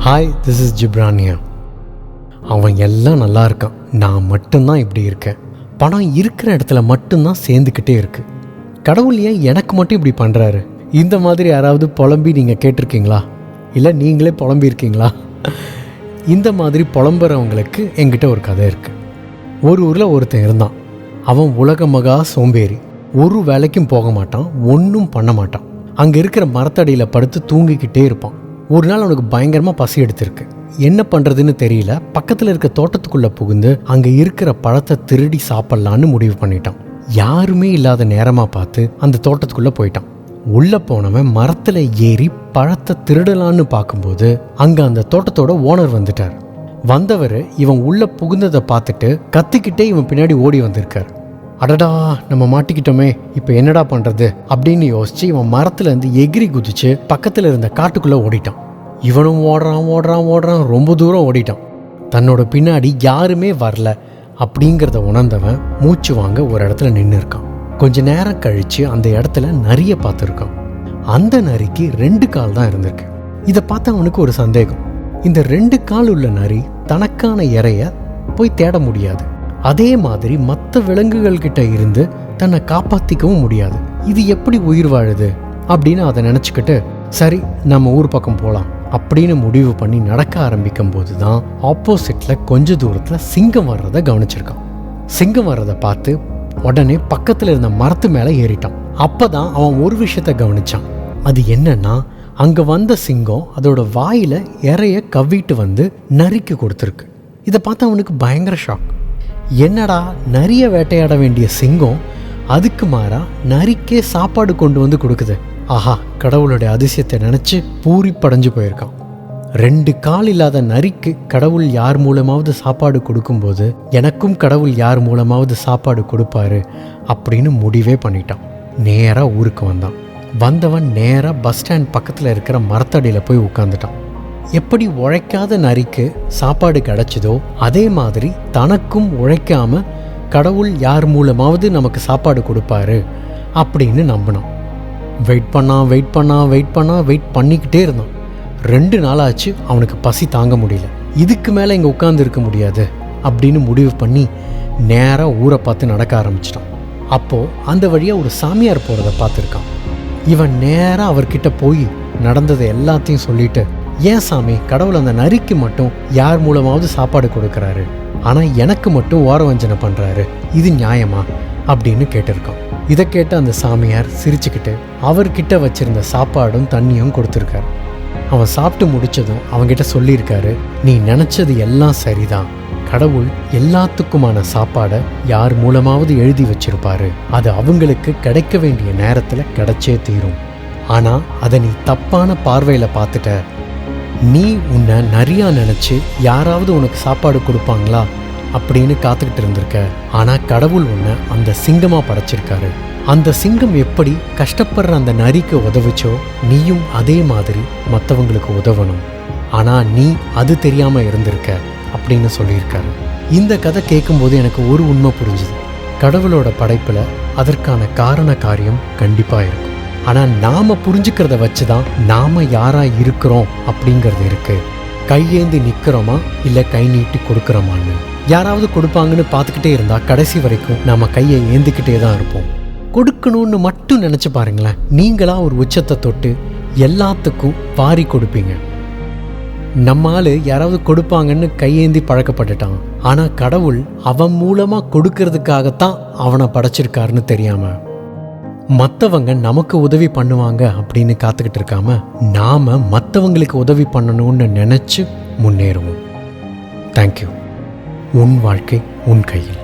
Hi, this is ஜிப்ரானியா. அவன் எல்லாம் நல்லா இருக்கான், நான் மட்டும்தான் இப்படி இருக்கேன். பணம் இருக்கிற இடத்துல மட்டும்தான் சேர்ந்துக்கிட்டே இருக்கு. கடவுள் ஏன் எனக்கு மட்டும் இப்படி பண்ணுறாரு? இந்த மாதிரி யாராவது புலம்பி நீங்கள் கேட்டிருக்கீங்களா? இல்லை நீங்களே புலம்பியிருக்கீங்களா? இந்த மாதிரி புலம்புறவங்களுக்கு என்கிட்ட ஒரு கதை இருக்குது. ஒரு ஊரில் ஒருத்தன் இருந்தான். அவன் உலக மகா சோம்பேறி. ஒரு வேலைக்கும் போக மாட்டான், ஒன்றும் பண்ண மாட்டான். அங்கே இருக்கிற மரத்தடியில் படுத்து தூங்கிக்கிட்டே இருப்பான். ஒரு நாள் அவனுக்கு பயங்கரமாக பசி எடுத்திருக்கு. என்ன பண்ணுறதுன்னு தெரியல. பக்கத்தில் இருக்க தோட்டத்துக்குள்ளே புகுந்து அங்கே இருக்கிற பழத்தை திருடி சாப்பிட்லான்னு முடிவு பண்ணிட்டான். யாருமே இல்லாத நேரமாக பார்த்து அந்த தோட்டத்துக்குள்ளே போயிட்டான். உள்ளே போனவன் மரத்தில் ஏறி பழத்தை திருடலான்னு பார்க்கும்போது அங்கே அந்த தோட்டத்தோட ஓனர் வந்துட்டார். வந்தவர் இவன் உள்ளே புகுந்ததை பார்த்துட்டு கத்திக்கிட்டே இவன் பின்னாடி ஓடி வந்திருக்கார். அடடா, நம்ம மாட்டிக்கிட்டோமே, இப்போ என்னடா பண்ணுறது அப்படின்னு யோசிச்சு இவன் மரத்துலேருந்து எகிரி குதிச்சு பக்கத்தில் இருந்த காட்டுக்குள்ளே ஓடிட்டான். இவனும் ஓடுறான், ரொம்ப தூரம் ஓடிட்டான். தன்னோட பின்னாடி யாருமே வரல அப்படிங்கிறத உணர்ந்தவன் மூச்சு வாங்க ஒரு இடத்துல நின்று இருக்கான். கொஞ்ச நேரம் கழித்து அந்த இடத்துல நரியை பார்த்துருக்கான். அந்த நரிக்கு 2 கால் தான் இருந்திருக்கு. இதை பார்த்து அவனுக்கு ஒரு சந்தேகம். இந்த 2 கால் உள்ள நரி தனக்கான இறைய போய் தேட முடியாது. அதே மாதிரி மற்ற விலங்குகள் கிட்ட இருந்து தன்னை காப்பாற்றிக்கவும் முடியாது. இது எப்படி உயிர் வாழுது அப்படின்னு அதை நினச்சிக்கிட்டு, சரி நம்ம ஊர் பக்கம் போகலாம் அப்படின்னு முடிவு பண்ணி நடக்க ஆரம்பிக்கும் போது தான் ஆப்போசிட்டில் கொஞ்ச தூரத்தில் சிங்கம் வர்றதை கவனிச்சிருக்கான். சிங்கம் வர்றதை பார்த்து உடனே பக்கத்தில் இருந்த மரத்து மேலே ஏறிட்டான். அப்போ தான் அவன் ஒரு விஷயத்த கவனிச்சான். அது என்னன்னா, அங்கே வந்த சிங்கம் அதோட வாயில் இறைய கவ்விட்டு வந்து நரிக்கு கொடுத்துருக்கு. இதை பார்த்து அவனுக்கு பயங்கர ஷாக். என்னடா, நரிய வேட்டையாட வேண்டிய சிங்கம் அதுக்கு மாறா நரிக்கே சாப்பாடு கொண்டு வந்து கொடுக்குது. ஆஹா, கடவுளுடைய அதிசயத்தை நினச்சி பூரிப்படைஞ்சு போயிருக்கான். 2 கால் இல்லாத நரிக்கு கடவுள் யார் மூலமாவது சாப்பாடு கொடுக்கும்போது எனக்கும் கடவுள் யார் மூலமாவது சாப்பாடு கொடுப்பாரு அப்படின்னு முடிவே பண்ணிட்டான். நேராக ஊருக்கு வந்தான். வந்தவன் நேராக பஸ் ஸ்டாண்ட் பக்கத்தில் இருக்கிற மரத்தடியில் போய் உட்காந்துட்டான். எப்படி உழைக்காத நரிக்கு சாப்பாடு கிடைச்சதோ அதே மாதிரி தனக்கும் உழைக்காம கடவுள் யார் மூலமாவது நமக்கு சாப்பாடு கொடுப்பாரு அப்படின்னு நம்பினான். வெயிட் பண்ணிக்கிட்டே இருந்தான். 2 நாளாச்சு. அவனுக்கு பசி தாங்க முடியல. இதுக்கு மேலே இங்கே உட்கார்ந்து இருக்க முடியாது அப்படின்னு முடிவு பண்ணி நேராக ஊரை பார்த்து நடக்க ஆரம்பிச்சிட்டான். அப்போது அந்த வழியாக ஒரு சாமியார் போகிறத பார்த்துருக்கான். இவன் நேராக அவர்கிட்ட போய் நடந்ததை எல்லாத்தையும் சொல்லிட்டு, ஏன் சாமி, கடவுள் அந்த நரிக்கு மட்டும் யார் மூலமாவது சாப்பாடு கொடுக்குறாரு, ஆனால் எனக்கு மட்டும் ஓரவஞ்சனை பண்ணுறாரு, இது நியாயமா அப்படின்னு கேட்டிருக்கான். இதை கேட்ட அந்த சாமியார் சிரிச்சுக்கிட்டு அவர்கிட்ட வச்சிருந்த சாப்பாடும் தண்ணியும் கொடுத்துருக்காரு. அவன் சாப்பிட்டு முடிச்சதும் அவன்கிட்ட சொல்லியிருக்காரு, நீ நினச்சது எல்லாம் சரிதான். கடவுள் எல்லாத்துக்குமான சாப்பாடை யார் மூலமாவது எழுதி வச்சிருப்பாரு. அது அவங்களுக்கு கிடைக்க வேண்டிய நேரத்தில் கிடைச்சே தீரும். ஆனால் அதை நீ தப்பான பார்வையில் பார்த்துட்ட. நீ உன்னை நரியா நினச்சி யாராவது உனக்கு சாப்பாடு கொடுப்பாங்களா அப்படின்னு காத்துக்கிட்டு இருந்திருக்க. ஆனால் கடவுள் உன்னை அந்த சிங்கமாக படைச்சிருக்காரு. அந்த சிங்கம் எப்படி கஷ்டப்படுற அந்த நரிக்கு உதவுச்சோ நீயும் அதே மாதிரி மற்றவங்களுக்கு உதவணும். ஆனால் நீ அது தெரியாமல் இருந்திருக்க அப்படின்னு சொல்லியிருக்காரு. இந்த கதை கேட்கும்போது எனக்கு ஒரு உண்மை புரிஞ்சுது. கடவுளோட படைப்பில் அதற்கான காரண காரியம் கண்டிப்பாக இருக்கும். ஆனால் நாம் புரிஞ்சுக்கிறத வச்சு தான் நாம் யாராக இருக்கிறோம் அப்படிங்கிறது இருக்குது. கையேந்தி நிற்கிறோமா இல்லை கை நீட்டி கொடுக்குறோமான்னு. யாராவது கொடுப்பாங்கன்னு பார்த்துக்கிட்டே இருந்தால் கடைசி வரைக்கும் நாம் கையை ஏந்திக்கிட்டே தான் இருப்போம். கொடுக்கணும்னு மட்டும் நினச்சி பாருங்களேன், நீங்களாக ஒரு உச்சத்தை தொட்டு எல்லாத்துக்கும் வாரி கொடுப்பீங்க. நம்மால் யாராவது கொடுப்பாங்கன்னு கையேந்தி பழக்கப்பட்டுட்டான். ஆனால் கடவுள் அவன் மூலமாக கொடுக்கறதுக்காகத்தான் அவனை படைச்சிருக்காருன்னு தெரியாமல் மற்றவங்க நமக்கு உதவி பண்ணுவாங்க அப்படின்னு காத்துக்கிட்டு இருக்காம நாம் மற்றவங்களுக்கு உதவி பண்ணணும்னு நினச்சி முன்னேறுவோம். தேங்க்யூ. உன் வாழ்க்கை உன் கையில்.